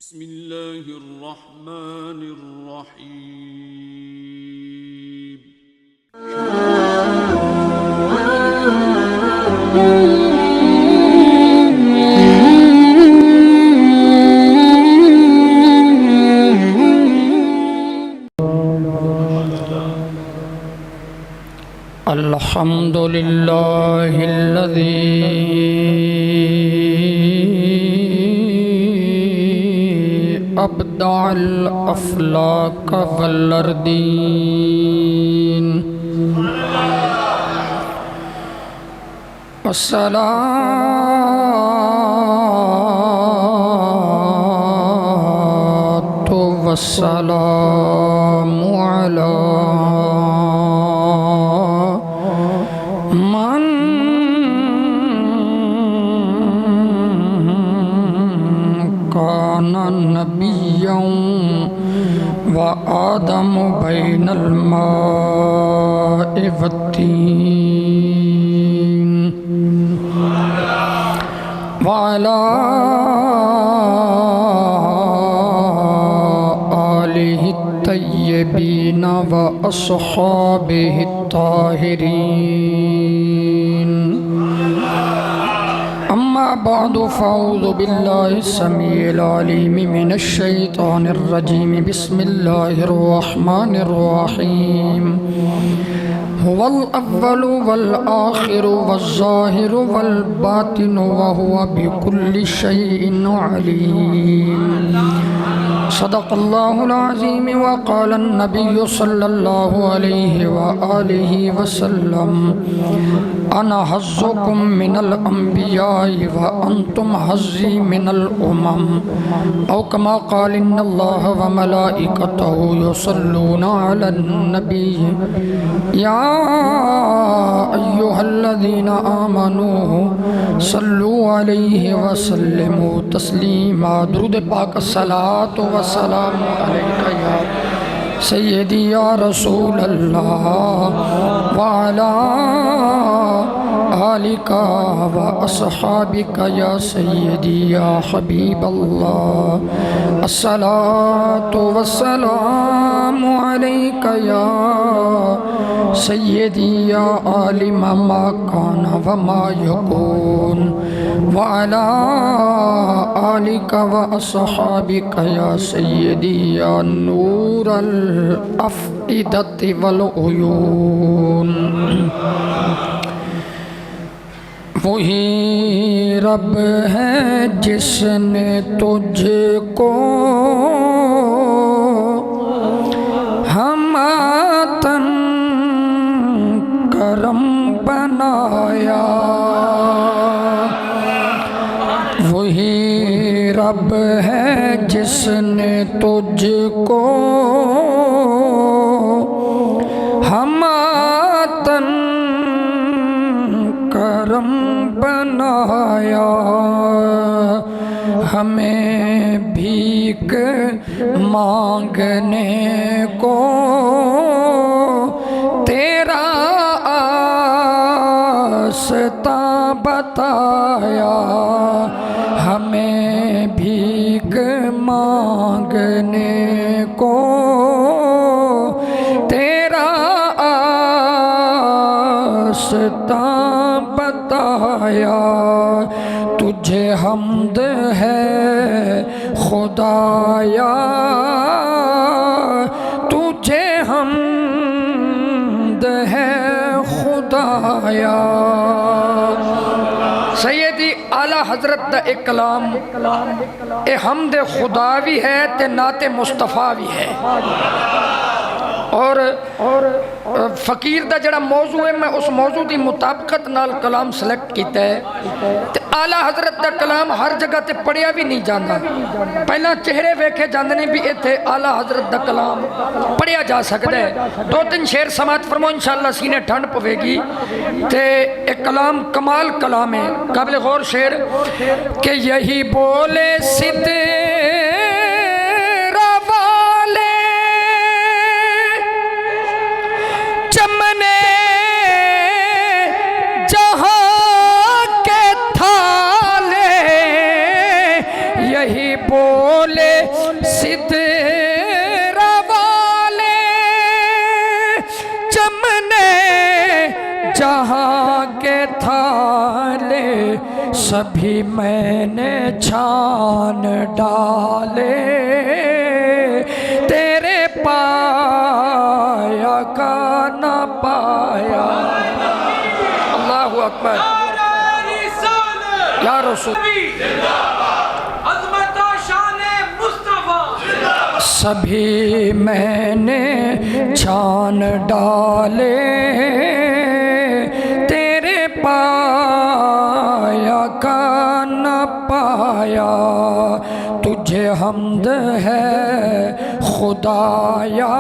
بسم الله الرحمن الرحيم. الحمد لله الذي أبدع الأفلاك والأرضين، والصلاة والسلام على من كان نبيا وآدم بين الماء والطين، وعلى آله الطيبين وأصحابه الطاهرين. أما بعد، فأعوذ بالله السميع العليم من الشيطان الرجيم. بسم الله الرحمن الرحيم. هو الأول والآخر والظاهر والباطن وهو بكل شيء عليم. صدق الله العظيم. وقال النبي صلى الله عليه وآله وسلم: أنا حظكم من الأنبياء وأنتم حظي من الأمم، أو كما قال: إن الله وملائكته يصلون على النبي يا أيها الذين آمنوا صلوا عليه وسلموا تسلیما. درود پاک، الصلاۃ والسلام علیک یا سیدی یا رسول اللہ، وعلی آلک و اصحابک یا سیدی یا حبیب اللہ. الصلاۃ والسلام علیک یا سیدی یا عالم ما کان وما یکون، وعلی آلک و اصحابک یا سیدی یا نور الافئدۃ والعیون. وہی رب ہے جس نے تجھ کو ہماتن کرم بنایا، وہی رب ہے جس نے تجھ کو ہماتن کرم بنایا. ہمیں بھیک مانگنے کو تیرا آستا بتایا، ہمیں بھیک مانگنے کو تیرا آستا بتایا. تجھے حمد ہے خدایا، تجھے حمد ہے خدایا. سیدی اعلیٰ حضرت دا ایک کلام اے حمد خدا بھی ہے تے نعت مصطفیٰ بھی ہے. اور فقیر دا جڑا موضوع ہے، میں اس موضوع دی مطابقت نال کلام سلیکٹ کیتا ہے. تے اعلیٰ حضرت دا کلام ہر جگہ تے پڑھیا بھی نہیں جاندہ، پہلا چہرے ویکھے جاندے نے بھی ایتھے اعلیٰ حضرت دا کلام پڑھیا جا سکتا ہے. دو تین شعر سماعت فرمو، انشاءاللہ سینے ٹھنڈ پوے گی. تے ایک کلام کمال کلام ہے، قابل غور شعر کہ یہی بولے صدق چمنے جہاں کے تھالے، یہی بولے سدرا والے چمنے جہاں کے تھالے سبھی میں نے چھان ڈالے تیرے پایا کا نہ پایا اللہ اکبر یا رسول سبھی میں نے چھان ڈالے تیرے پایا کا نہ پایا تجھے حمد ہے خدایا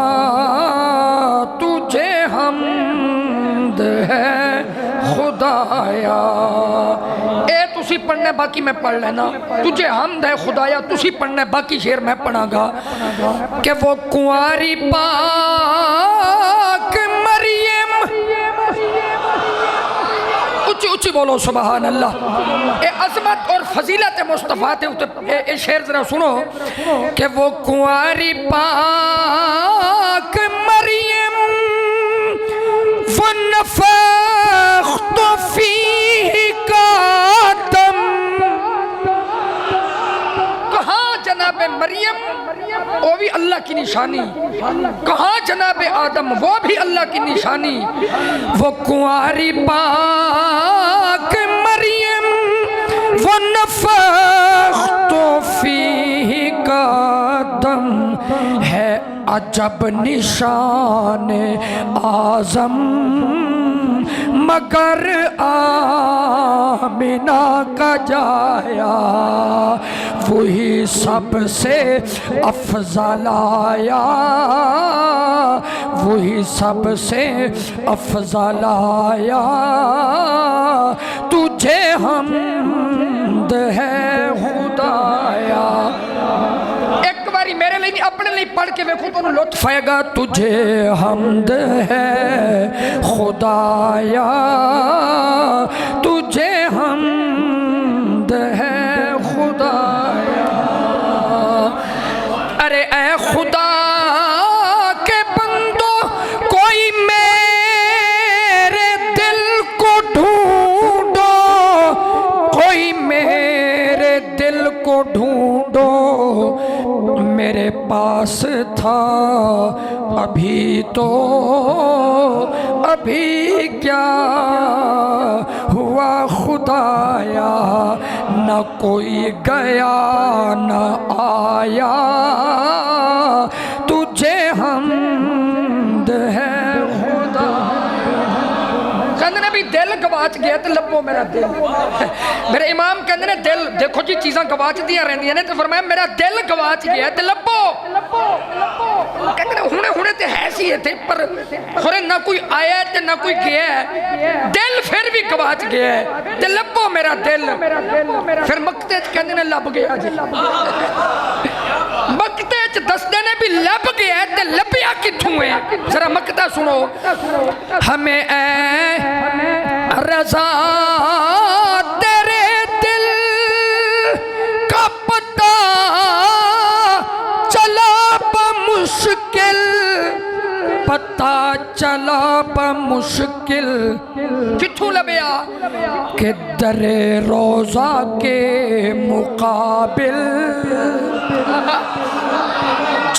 تجھے حمد ہے خدایا اے تسی پڑھنے باقی میں پڑھ لینا تجھے حمد ہے خدایا تسی پڑھنے باقی شعر میں پڑھا گا کہ وہ کنواری پاک مریم اچھی اچھی بولو سبحان اللہ اے عظمت اور فضیلت مصطفیٰ تھے اے شعر ذرا سنو کہ وہ کنواری پاک مریم وَنَفَخْتُ فِيهِ قَدَمْ کہاں جناب مریم وہ بھی اللہ کی نشانی کہاں جناب آدم وہ بھی اللہ کی نشانی وہ کنواری پاک مریم وَنَفَخْتُ فِيهِ قَدَمْ ہے عجب نشان اعظم مگر آمنہ کا جایا وہی سب سے افضل آیا وہی سب سے افضل آیا تجھے حمد ہے خدایا ایک باری میرے لیے نہیں اپنے لیے پڑھ کے دیکھو تو لطف آئے گا تجھے حمد ہے خدایا تجھے حمد ہے خدایا ارے اے خدا کے بندو کوئی میرے دل کو ڈھونڈو کوئی میرے دل کو ڈھونڈو میرے پاس تھا ابھی تو ابھی کیا ہوا خدایا نہ کوئی گیا نہ آیا تجھے حمد ہے خدا کہندے نے بھی دل گواچ گیا تو لبو میرا دل میرے امام کہندے نے دل دیکھو جی چیزاں گواچ دیا رہندی ہیں تو فرمایا میرا دل گواچ گیا تو لبو کہندے نے ہونے تے ہے سی تھے پر خورے نہ کوئی آیا تے نہ کوئی گیا ہے دل پھر بھی گواچ گیا ہے تے لبو میرا دل پھر مکتے کہندے نے لب گیا جی مکتے دستے نے بھی لب گیا ہے تے لبیا کتھوں ہے ذرا مکتا سنو ہمیں اے رضا تیرے دل کا پتہ چلا بمشکل پتہ چلا بمشکل کتھوں لبیا کہ در روضہ کے مقابل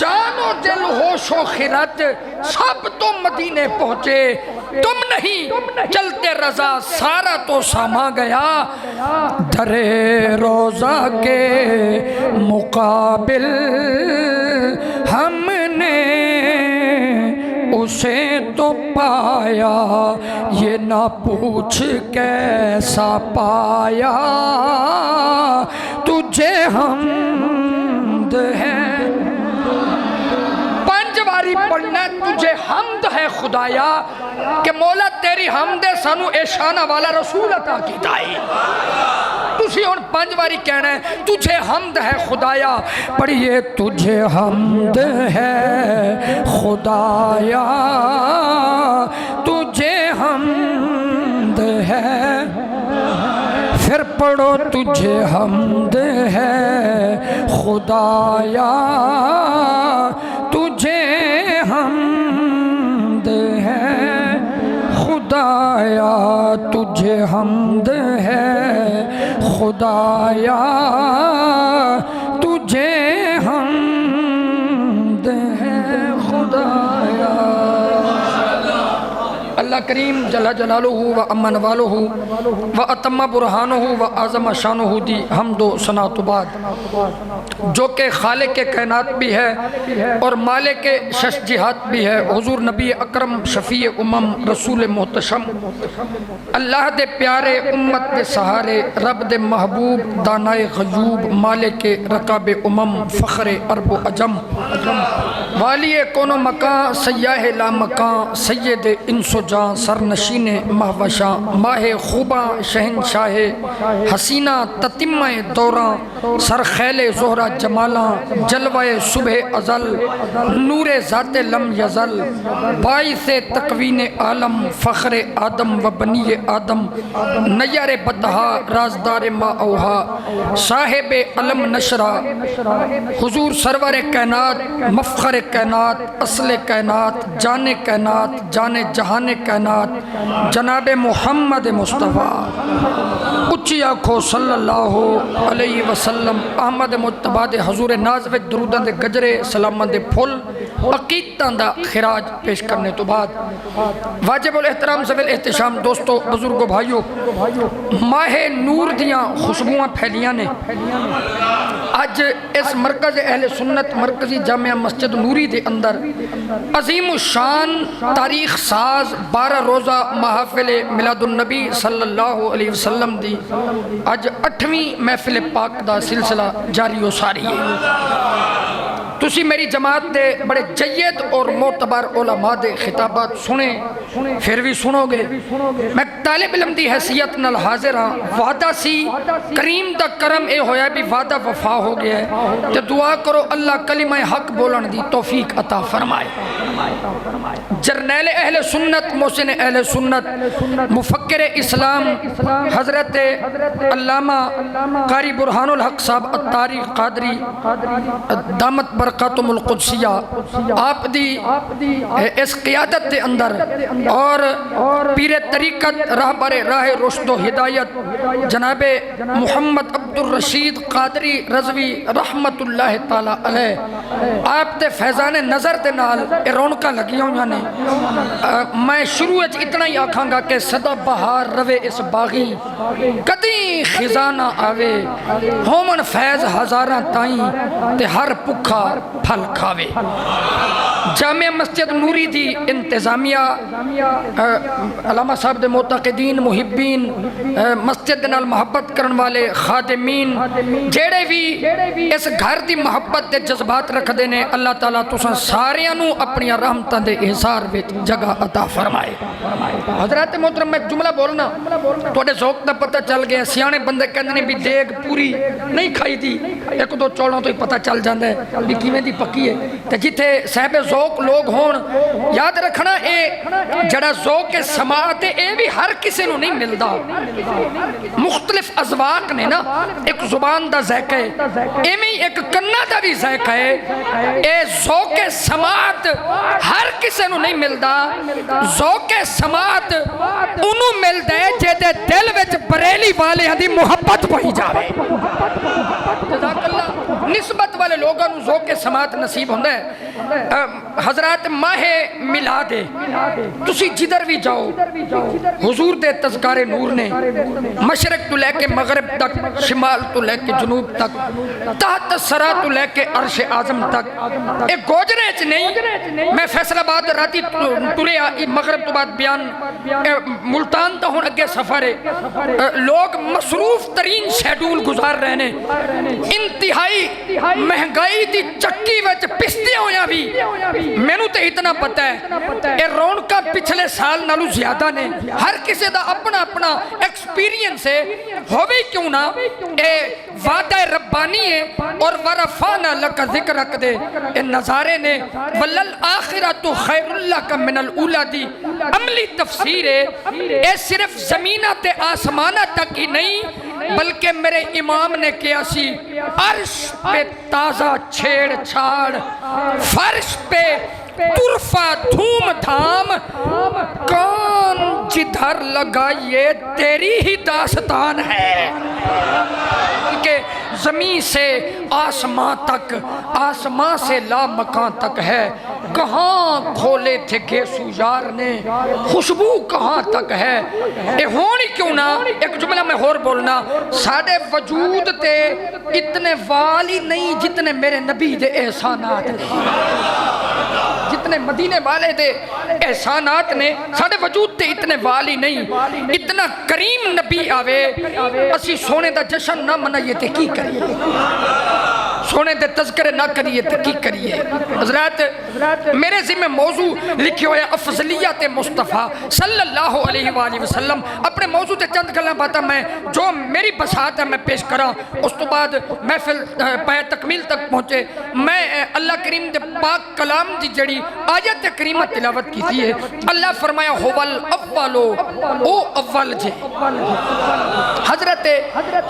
جان و دل ہوش و خرد سب تم مدینے پہنچے تم نہیں چلتے رضا سارا تو ساما گیا در روضہ کے مقابل ہم نے اسے تو پایا یہ نہ پوچھ کیسا پایا تجھے حمد ہے باری پڑھنا تجھے حمد ہے خدایا کہ مولا تیری حمد سانو ایشانہ والا رسول عطا کی دائی تجھے ان 5 باری کہنا ہے تجھے حمد ہے خدایا پڑھئے تجھے حمد ہے خدایا تجھے حمد ہے پھر پڑھو تجھے حمد ہے خدایا، تجھے حمد ہے خدایا، تجھے حمد ہے خدایا، تجھے حمد ہے خدایا۔ اللہ کریم جل جلالہ و امن والہ و اتم برہانہ و اعظم شانہ دی حمد و ثنا تو بعد، جو کہ خالق کائنات بھی ہے اور مالک شش جہات بھی ہے، حضور نبی اکرم شفیع امم رسول محتشم، اللہ دے پیارے امت دے سہارے، رب دے محبوب دانائے غیوب، مالک رکاب امم فخر عرب و عجم، والی کون و مکان سیاہ لا مکان، سید انس و جان، سرنشین مہوشاں، ماہ خوباں شہنشاہ حسینہ تتمہ دوراں، سرخیل زہرہ جمالاں، جلوہ صبح ازل، نور ذات لم یزل، باعث تکوین عالم، فخر آدم و بنی آدم، نیر بطہا رازدار ما اوہا، صاحب علم نشرہ، حضور سرور کائنات، مفخر کائنات، اصل کائنات، جان کائنات، جان جہان کائنات، جناب محمد مصطفیٰ، اچھی آنکھو صلی اللہ علیہ وسلم، احمد مجتبیٰ دے حضور نازوے دروداں دے گجرے سلاماں دے پھول عقیدتاں دا خراج پیش کرنے تو بعد، واجب الاحترام زویل احتشام دوستو بزرگو بھائیو، ماہ نور دیاں خوشبواں پھیلیاں نے آج اس مرکز اہل سنت مرکزی جامعہ مسجد نوری دے اندر عظیم الشان تاریخ ساز 12 روزہ محافل میلاد النبی صلی اللہ علیہ وسلم دی آج 8ویں محفل پاک دا سلسلہ جاری و ساری ہے۔ تسی میری جماعت دے بڑے جید اور معتبر علماء دے خطابات سنے پھر بھی سنو گے، میں طالب علم دی حیثیت نال حاضر ہاں، وعدہ سی کریم دا کرم اے ہویا بھی وعدہ وفا ہو گیا ہے، تے دعا کرو اللہ کلمہ حق بولن دی توفیق عطا فرمائے۔ جرنیل اہل سنت، محسن اہل سنت، مفکر اسلام حضرت علامہ قاری برہان الحق صاحب اتاری قادری دامت برکاتہم القدسیہ، آپ دی اس قیادت دے اندر اور پیر طریقت راہبر راہ رشد و ہدایت جناب محمد عبدالرشید قادری رضوی رحمت اللہ تعالی علیہ، آپ دے فیضان نظر دے نال رونقاں لگی ہوئیاں نے۔ میں شروع اتنا ہی آکھاں گا کہ صدا بہار روے اس باغی، کدی خزانہ آوے ہومن فیض ہزاراں تائیں تے ہر پکھا پھل کھاوے۔ جامع مسجد نوری دی انتظامیہ، علامہ صاحب دے معتقدین محبین، مسجد نال محبت کرن والے خادمین، جیڑے بھی اس گھر دی محبت دے جذبات رکھ دینے، اللہ تعالیٰ تساں ساریاں نو اپنی رحمتاں دے احسار وچ جگہ عطا فرمائے۔ حضرات محترم میں جملہ بولنا توڑے ذوق دا پتہ چل گیا، سیانے بندے کہنے بھی دیگ پوری نہیں کھائی دی، ایک دو چوڑوں تو ہی پتہ چل جاندہ ہے بھی کیویں دی پکی ہے، تے جتھے صاحب ذوق لوگ ہون یاد رکھنا اے جڑا ذوق سماعت اے بھی ہر کسی نو نہیں ملدا، مختلف اذواق نے نا، ایک زبان دا ذائقہ ہے، ایمی ایک کنا دا بھی ذائقہ ہے، اے ذوق سماعت ہر کسی نو نہیں ملدا، ذوق سماعت انہوں ملدا ہے جیدے دل وچ بریلی والے ہاں دی محبت پہی جاوے۔ جزاک اللہ، نسبت والے لوگوں نو ذوق سماعت نصیب ہوندہ ہے۔ حضرات ماہ میلاد ہے، تسی جدر بھی جاؤ حضور دے تذکار نور نے مشرق تو لے کے مغرب تک، شمال تو لے کے جنوب تک، تحت سرا تو لے کے عرش اعظم تک، ایک گوجرے چ نہیں، میں فیصل آباد راتی تریا مغرب تو بعد بیان ملتان تا ہون اگے سفر ہے، لوگ مصروف ترین شیڈول گزار رہنے، انتہائی مہنگائی دی چکی وچ پستے ہویا بھی میں نو تے اتنا پتہ ہے اے رونقاں پچھلے سال نالو زیادہ نے، ہر کسی دا اپنا اپنا ایکسپیرینس ہے، ہوئی کیوں نہ اے وعدہ ربانی ہے اور ورفانا لکا ذکر رکھ دے، اے نظارے نے وَلَلْآخِرَةُ خَيْرُ لَكَ مِنَ الْأُولَى دی عملی تفسیر ہے، اے صرف زمینہ تے آسمانہ تک ہی نہیں بلکہ میرے امام نے کیا سی عرش پہ تازہ چھیڑ چھاڑ، فرش پہ طرفہ دھوم دھام، کان جدھر لگائیے تیری ہی داستان ہے، کہ زمین سے آسمان تک، آسمان سے لا مکان تک ہے، کہاں کھولے تھے گیسو یار نے، خوشبو کہاں تک ہے۔ اے ہونی کیوں نہ، ایک جملہ میں اور بولنا، ساڑھے وجود تے اتنے والی نہیں جتنے میرے نبی دے احسانات نے، جتنے مدینے والے دے احسانات نے، ساڑھے وجود تے اتنے والی نہیں، اتنا کریم نبی آوے، اسی سونے دا جشن نہ منائیے تے کی کریے، سونے دے تذکرے نہ کریے تے کی کریے۔ حضرات میرے ذمہ موضوع لکھی ہوئے افضلیت مصطفیٰ صلی اللہ علیہ وآلہ وسلم، اپنے موضوع تے چند گلاں باتاں میں جو میری بساط ہے میں پیش کراں، اس تو بعد محفل پہ تکمیل تک پہنچے۔ میں اللہ کریم دے پاک کلام دی جڑی آیت کریمہ تلاوت کی تھی ہے، اللہ فرمایا ہوول اولو، او اول جے۔ حضرت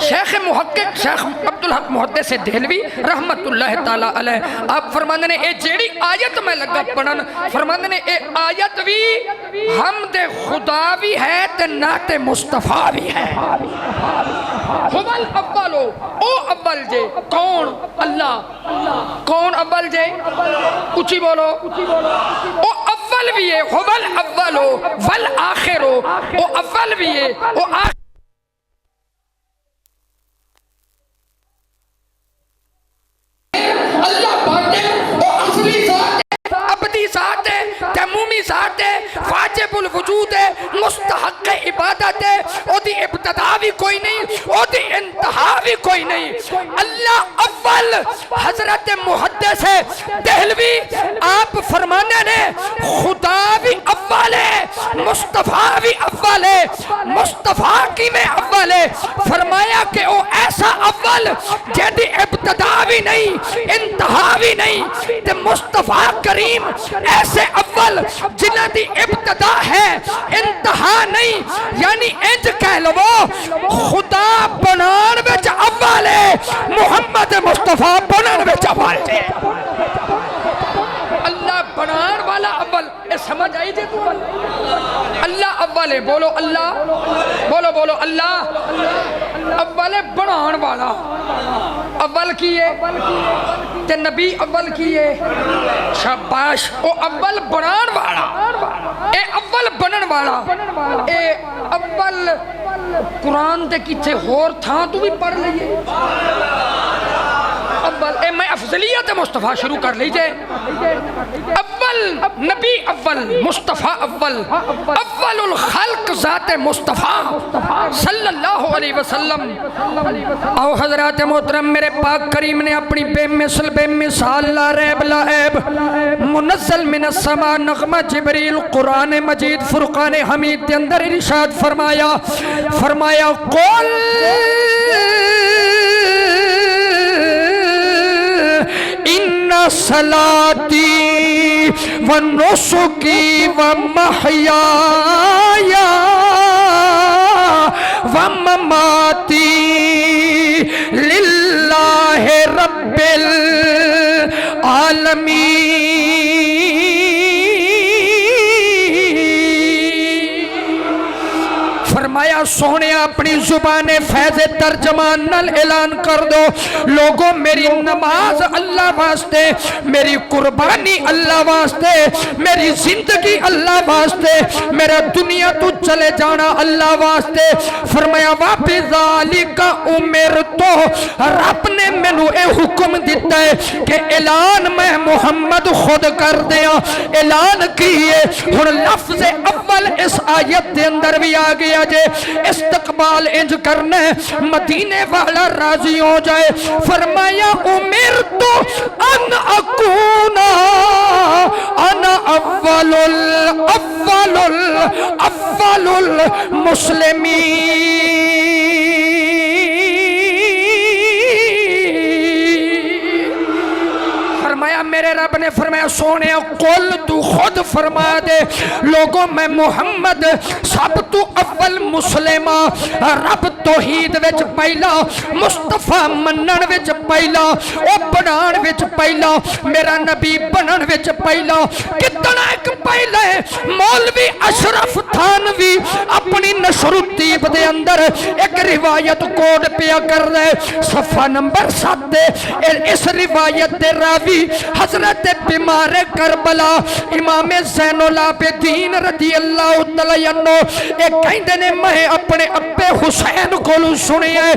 شیخ محقق شیخ عبدالحق محدث دہلوی رحمت اللہ تعالیٰ علیہ آپ فرماندے نے اے جیڑی آیت میں لگا پڑھن، فرماندے نے اے آیت بھی حمد خدا بھی ہے تے نعت مصطفیٰ بھی ہے۔ ہوول اولو، او اول جے، کون؟ اللہ۔ کون اول جے؟ اچھی بولو۔ او اول بھی ہے، ہوول اولو والآخرو، او اول بھی ہے، او آخر اللہ باتے او اصلی ذات ہے، ابدی ذات ہے، تیمومی ذات ہے، واجب الوجود ہے، مستحق عبادت ہے، او دی ابتدا بھی کوئی نہیں، او دی انتہا بھی کوئی نہیں۔ اللہ اول، حضرت محدث ہے دہلوی آپ فرمانے نے خدا بھی اول ہے، مصطفیٰ بھی اول ہے، مصطفیٰ کی میں اول ہے، فرمایا کہ او ایسا اول جیدی ابتدا بھی نہیں انتہا بھی نہیں، تے مصطفیٰ کریم ایسے اول جنہ دی ابتدا ہے انتہا نہیں، یعنی انج کہہ لو خدا بنان وچ اول ہے، محمد مصطفیٰ بنان وچ اول ہے۔ اللہ بنان والا اول، اے سمجھ آئی جے تو اللہ اول ہے، بولو اللہ، بولو بولو اللہ اول ہے، بنان والا اول کیے تے نبی اول کیے، شاباش، او اول بنان والا، اے اول بنن والا، اے اول قرآن دے کتے ہور تھا تو بھی پڑھ لئیے اول، اے میں افضلیت مصطفیٰ شروع کر لیجئے، اول نبی اول، مصطفیٰ اول، اول الخلق ذات مصطفیٰ صلی اللہ علیہ وسلم۔ او حضرات محترم میرے پاک کریم نے اپنی بے مثل بے مثال لا ریب لا عیب منزل من السماء نغمہ جبریل قرآن مجید فرقان حمید دے اندر ارشاد فرمایا، فرمایا قل ان صلاتی و نسکی و محیایا و مماتی للہ رب العالمین۔ فرمایا سونے اپنی زبان فیض ترجمان نل اعلان کر دو، لوگوں میری نماز اللہ واسطے، میری قربانی اللہ واسطے، میری زندگی اللہ واسطے، میرا دنیا تو چلے جانا اللہ واسطے۔ فرمایا وَبِذَالِكَ أُمِرْتُ، رب نے مینو اے حکم دیتا ہے کہ اعلان میں محمد خود کر دیا، اعلان کیے۔ ہن لفظ اول اس آیت دے اندر بھی آ گیا جے، استقبال انج کرنے مدینے والا راضی ہو جائے۔ فرمایا امرتو ان اکونا انا اول المسلمین۔ فرمایا میرے رب نے فرمایا سونے قل تو خود فرما دے لوگوں میں محمد سب تو اول مسلمہ رب توحید وچ پہلا مصطفیٰ منن وچ پہلا او بنان وچ پہلا میرا نبی بنن وچ پہلا کتنا ایک پہلے مولوی اشرف تھانوی اپنی نشر الطیب دے اندر ایک روایت کوڈ پیا کر رہے صفحہ نمبر 7 اس روایت دے راوی حضرت بیمار کربلا امام زین العابدین رضی اللہ تعالی عنہ ایک کہندے نے میں اپنے ابے حسین کو سنی ہے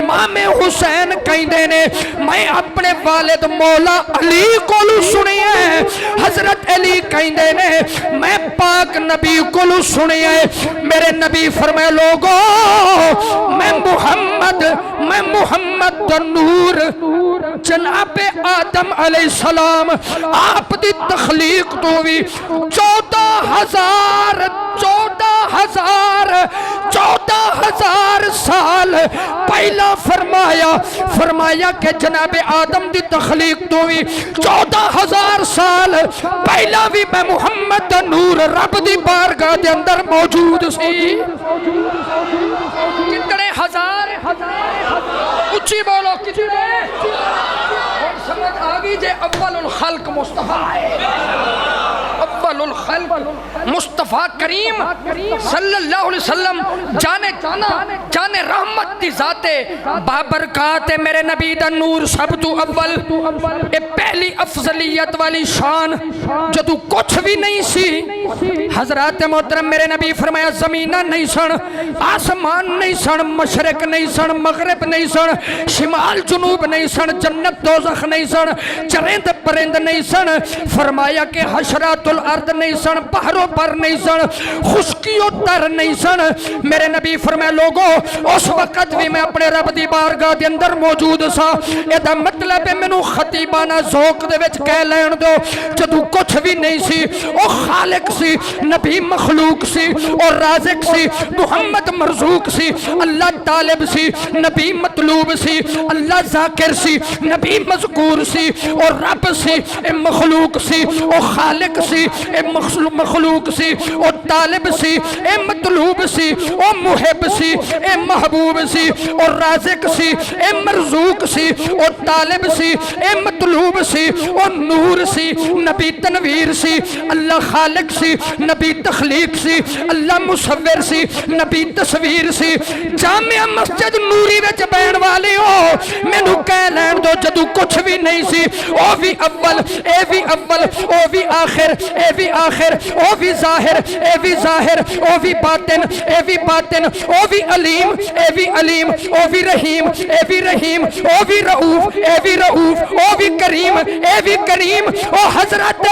امام حسین کہندے نے میں اپنے والد مولا علی کو سنی ہے حضرت علی کہندے نے میں پاک نبی کو سنی ہے میرے نبی فرمائے لوگوں میں محمد نور جناب آدم علیہ السلام آپ دی تخلیق تو بھی 14,000 سال پہلا فرمایا کہ جناب آدم دی تخلیق تو بھی 14,000 سال پہلا بھی میں محمد نور رب دی بارگاہ دے اندر موجود سی کتنے ہزار اچھی بولو کتنے اور سمجھ آگی جے اول الخلق مصطفیٰ ہے اول الخلق مصطفیٰ کریم صلی اللہ علیہ وسلم جانے رحمت دی ذات بابرکات میرے نبی دا نور سب تو اول اے پہلی افضلیت والی شان جو تو کچھ بھی نہیں سی حضرات محترم میرے نبی فرمایا زمینہ نہیں سن آسمان نہیں سن مشرق نہیں سن مغرب نہیں سن شمال جنوب نہیں سن جنت دوزخ نہیں سن چرند پرند نہیں سن فرمایا کہ حشرات الارض نہیں سن پہروں پر نہیں سن خشکی و تر نہیں سن میرے نبی فرمایا لوگوں اس وقت بھی میں اپنے رب دی بارگاہ دے اندر موجود سا یہ مطلب ہے منو خطیبانہ ذوق دے وچ کہہ لین دو جدو کچھ بھی نہیں سی او خالق سی نبی مخلوق سی اور رازق سی محمد مرزوق سی اللہ طالب سی نبی مطلوب سی اللہ ذاکر سی نبی مذکور سی اور رب سی اے مخلوق سی او خالق سی اے مخلوق سی او طالب سی اے مطلوب سی او محب سی اے محبوب سی اور رازق سی اے مرزوق سی او طالب سی اے مطلوب سی او نور سی نبی تنویر سی اللہ خالق سی نبی تخلیق سی اللہ مصور سی نبی تصویر سی جامعہ مسجد نوری وچ بین والے ہو میں نو کہہ لین دو جدو کچھ بھی نہیں سی او بھی اول اے بھی اول او بھی آخر اے بھی آخر او بھی ظاہر اے بھی ظاہر او بھی باطن اے بھی باطن او بھی علیم اے بھی علیم او بھی رحیم اے بھی رحیم او بھی رؤوف اے بھی رؤوف او بھی کریم اے بھی کریم او حضرت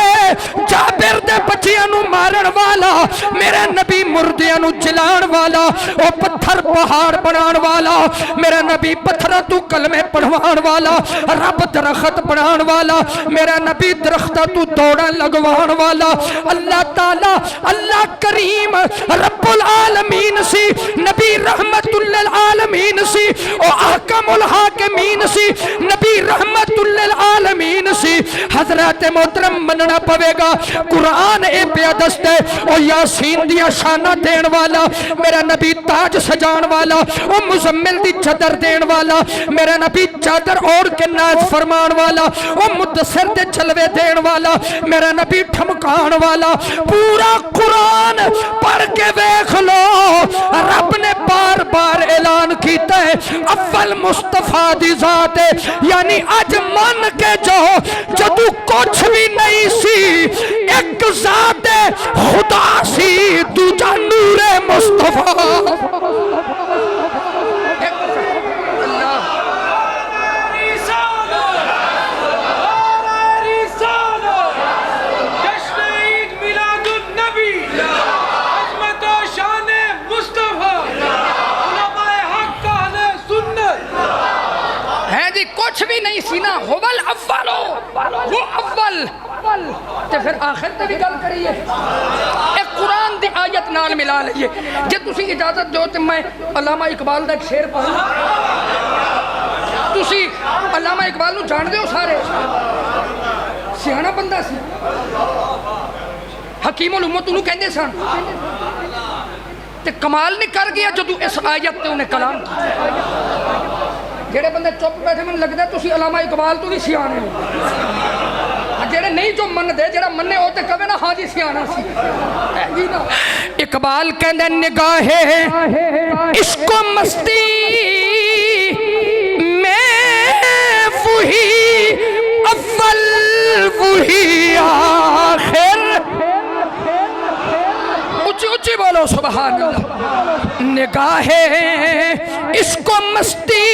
جابر دے بچیاں نو مارن والا میرے نبی مردیاں نو جلان والا او پتھر پہاڑ بنان والا میرا نبی پتھرہ تو کلمے پڑھوان والا رب درخت بنان والا میرا نبی درختہ تو دوڑا لگوان والا اللہ تعالی اللہ کریم رب العالمین سی نبی رحمت للعالمین سی او احکم الحاکمین سی نبی رحمت للعالمین سی حضرات محترم مننا پوے گا قرآن اے پیادست ہے او یاسین دیا شانہ دین والا میرا نبی تاج سجان والا او مزمل دی چادر دین والا میرا نبی چادر اوڑ کے ناز فرمان والا او مدثر دے جلوے دین والا میرا نبی ٹھمکان والا پورا قرآن پڑھ کے دیکھ لو رب نے بار بار اعلان کیتا ہے اول مصطفیٰ دی ذات ہے یعنی اج من کے جو تو کچھ بھی نہیں سی ایک ذات خدا سی دوجا نور مصطفیٰ کچھ بھی نہیں سینا ہوول اولو وہ اول تے پھر آخر تے بھی گل کریے ایک قرآن دی آیت نال ملا لئیے جے تسی اجازت دو تے میں علامہ اقبال دا ایک شعر پڑھوں تسی علامہ اقبال نو جان دے ہو سیانا بندہ سی حکیم الامت انہوں کہندے سن تے کمال نہیں کر گیا جدو اس آیت تے انہیں کلام کیا جڑے بندے چپ بیٹھے من لگتا ہے تسی علامہ اقبال تو بھی سیانے ہو جڑے نہیں جو من دے جڑا مننے ہو تے کہے نا ہاں جی سیانا سی اقبال کہندے نگاہ عشق و مستی میں وہی اول وہی آخر اچھی اچھی بولو سبحان اللہ نگاہ عشق و مستی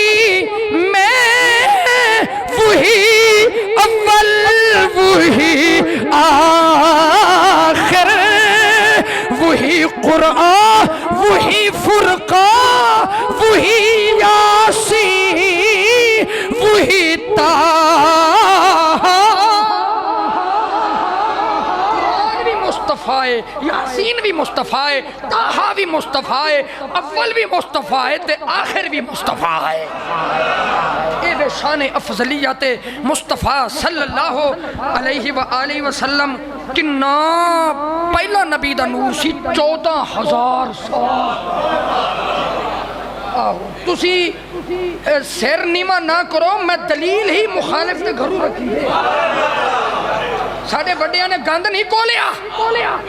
میں وہی اول وہی آخر وہی قرآن وہی فرقان وہی یاسین وہی مصطفیٰ یاسین بھی مصطفیٰ ہے طٰہٰ بھی مصطفیٰ ہے اول بھی مصطفیٰ ہے تے آخر بھی مصطفیٰ ہے اے بے شان افضلیت مصطفیٰ صلی اللہ علیہ وآلہ وسلم کنا پہلا نبی دا نور سی 14,000 سال تسی سر نیمہ نہ کرو میں دلیل ہی مخالف نے گھروں رکھی ہے ساڑھے وڈیاں نے گند نہیں کولیا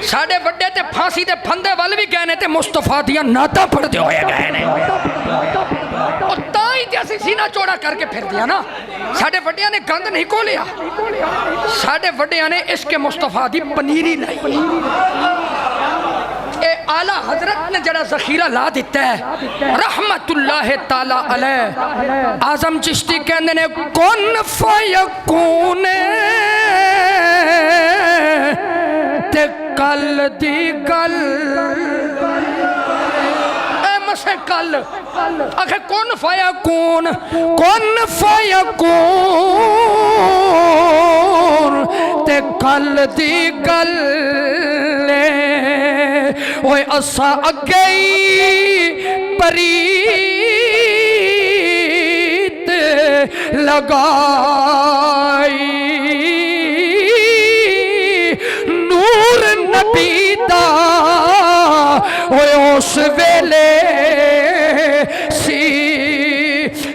ساڑھے وڈے تے پھانسی تے پھندے وال بھی گئے نے تے مصطفیٰ دیا ناتا پڑھتے ہوئے گئے نے اور تائیں تے اسی سینہ چوڑا کر کے پھر دیا نا ساڑھے وڈیاں نے گند نہیں کولیا ساڑھے وڈیاں نے عشق مصطفیٰ دی پنیری لائی اے اعلیٰ حضرت نے جڑا ذخیرہ لا دیتا ہے رحمت اللہ تعالیٰ علیہ اعظم چشتی کہنے نے کن فیکون تے کل دی گل اے مسے کل آخر کن فیکون تے کل دی گل اوے اسا اگئی پریت لگائی نور نبی دا اوے اس ویلے سی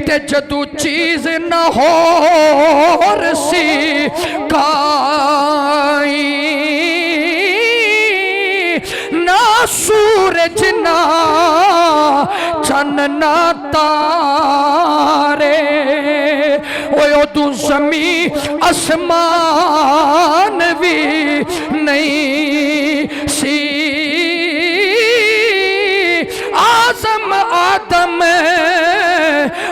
تے جدو چیز نہ ہو رسی کائی سورج نہ چن نہ تارے تو زمین آسمان بھی نہیں سی اعظم آدم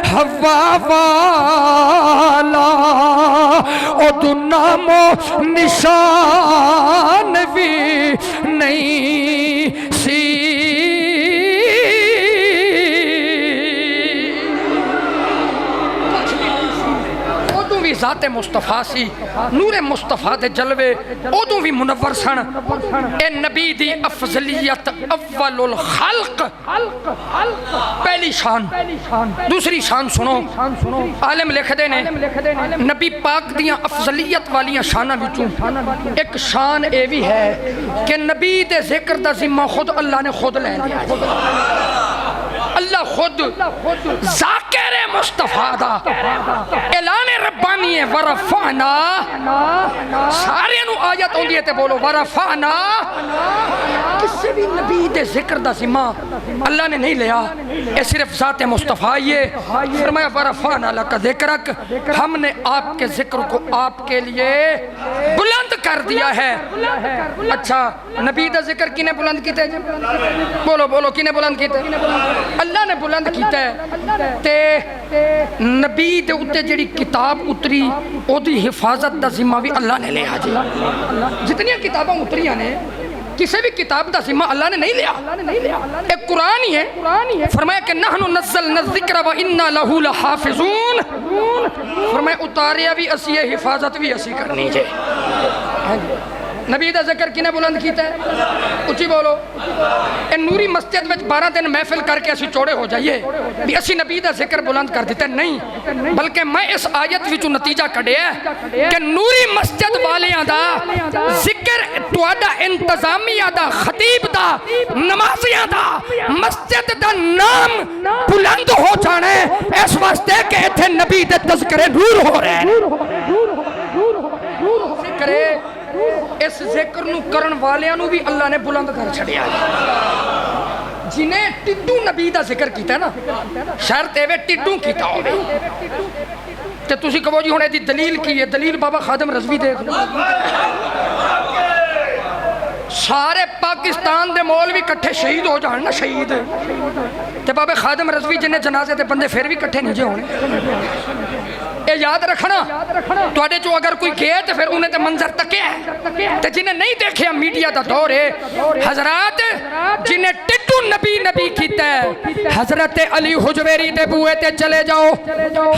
حوا والا تو نام و نشان بھی نہیں سی ادوں بھی ذات مصطفیٰ سی نور مصطفیٰ دے جلوے ادوں بھی منور سن اے نبی دی افضلیت اول الخلق پہلی شان دوسری شان سنو عالم لکھ دے نے نبی پاک دیاں افضلیت والیاں شانہ بچوں ایک شان اے بھی ہے کہ نبی دے ذکر دا ذمہ خود اللہ نے خود لے لیا اللہ خود ذاکر مصطفیٰ دا اعلان ربانی ہے ورفعنا سارے نو آیت ہوندی ہے تے بولو ورفعنا کسی بھی نبی دے ذکر دا ذمہ اللہ نے نہیں لیا اے صرف ذات مصطفیٰ یہ فرمایا ورفعنا لک ذکرک ہم نے آپ کے ذکر کو آپ کے لیے بلند کر دیا ہے اچھا نبی دا ذکر کینے بلند کیتے بولو بولو کینے بلند کیتے اللہ نے بلند کیتا ہے تے نبی دے اتے جڑی کتاب اتری او دی حفاظت دا ذمہ بھی اللہ نے لیا جی جتنی کتاباں اتریاں نے کسی بھی کتاب دا ذمہ اللہ نے نہیں لیا ایک قرآن ہی ہے فرمایا کہ نحن نزلنا الذکر و انا لہو لحافظون فرمایا اتاریا بھی اسی ہے حفاظت بھی اسی کرنی جے نبی دا ذکر کنے بلند کیتا ہے؟ اچھی بولو. اے نوری مسجد میں 12 دن محفل کر کے اسی چوڑے ہو جائیے بھی اسی نبی دا ذکر بلند کر دیتا ہے؟ نہیں، بلکہ میں اس آیت وچوں نتیجہ کڈیا ہے کہ نوری مسجد والیاں دا ذکر تواڈا انتظامیہ دا، خطیب دا، نمازیاں دا، مسجد دا نام بلند ہو جانے اس واسطے کہ ایتھے نبی دے تذکرے نور ہو رہے ہیں. ذکرے اس ذکر نو کرن والیاں نو بھی اللہ نے بلند کر چھڑیا. جنہیں ٹڈو نبی دا ذکر کیتا ہے نا، شرط ہے ٹڈو کیتا ہوئے. تے تسی کہو جی ہونے دی دلیل کی ہے؟ دلیل بابا خادم رضوی دیکھ لو. سارے پاکستان دے مولوی کٹھے شہید ہو جان نا، شہید تے بابا خادم رضوی جنہیں جنازے دے بندے پھر بھی کٹھے نہیں جے ہونے. اے یاد رکھنا توڑے جو اگر کوئی گئے تو پھر انہیں تے منظر تکے ہے تے جنہیں نہیں دیکھے میڈیا دا دور ہے. حضرات جنہیں ٹٹو نبی نبی کیتا ہے، حضرت علی حجویری دے بوئے تے چلے جاؤ،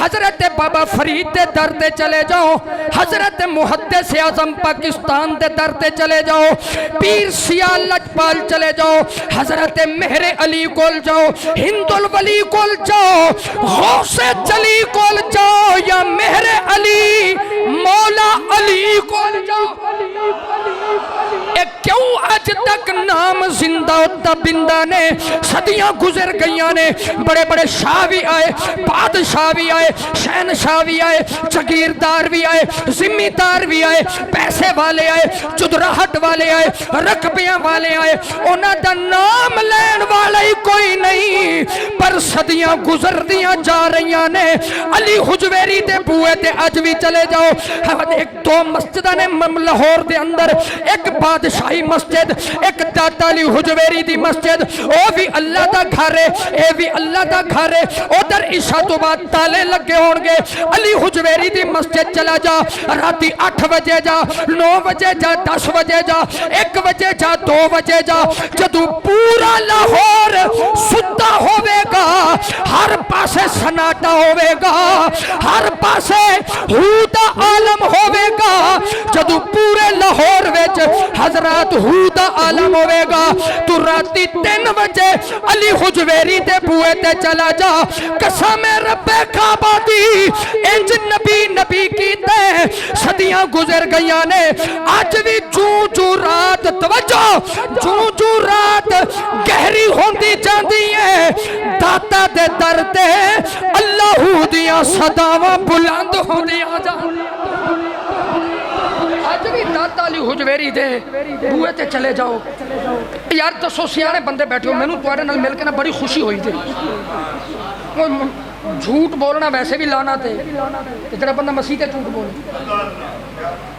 حضرت بابا فرید دے در تے چلے جاؤ، حضرت محدث اعظم پاکستان دے در تے چلے جاؤ، پیر سیاہ لجپال چلے جاؤ، حضرت مہر علی کول جاؤ، ہند الولی کول جاؤ، غوث جلی کول جاؤ، یا مہر علی مولا علی کول جاؤ. کیوں آج تک نام زندہ ہوتا بندہ نے؟ صدیاں گزر گئیاں نے، بڑے بڑے شاہ بھی آئے، بادشاہ بھی آئے، شہنشاہ بھی آئے، جگیردار بھی آئے، ذمہ دار بھی آئے، پیسے والے آئے، چدراہٹ والے آئے، رقبیاں والے آئے، انہاں دا نام لین والا ہی کوئی نہیں. پر صدیاں گزر دیاں جا رہیاں نے. علی حجویری دے بوئے تے اج بھی چلے جاؤ، ایک دو مسجدہ نے لاہور دے اندر، ایک بادشاہی مسجد، ایک داتا علی حجویری دی مسجد، او بھی اللہ دا گھر ہے، اے بھی اللہ دا گھر ہے. ادھر عشاء تو بعد تالے لگے ہون گے. علی حجویری دی مسجد چلا جا، راتی 8 بجے جا، 9 بجے جا، 10 بجے جا، 1 بجے جا، 2 بجے جا. جدو پورا لاہور ستا ہوئے گا، ہر پاسے سناٹا ہوئے گا، ہر پاسے ہودہ عالم ہوئے گا. جدو پورے لاہور ویچ حضرات ہودہ عالم ہوئے گا، تو راتی 3 بجے علی حجویری دے بوئے تے چلا جا. قسم رب کعبہ دی انج نبی نبی کیتے. صدیاں گزر گئیاں نے، آج بھی جوں جوں رات توجہ، جوں جوں رات گہری ہوندی جاندی ہے، داتا دے در تے اللہ دیاں صداواں بلند ہوندی آ جا. آج بھی داتا علی حجویری دے بوئے تے چلے جاؤ. یار دسو سیانے بندے بیٹھے ہو، میں نو تواڈے نال مل کے نا بڑی خوشی ہوئی تھی. جھوٹ بولنا ویسے بھی لانا تے جڑا بندہ مسیح تے جھوٹ بولے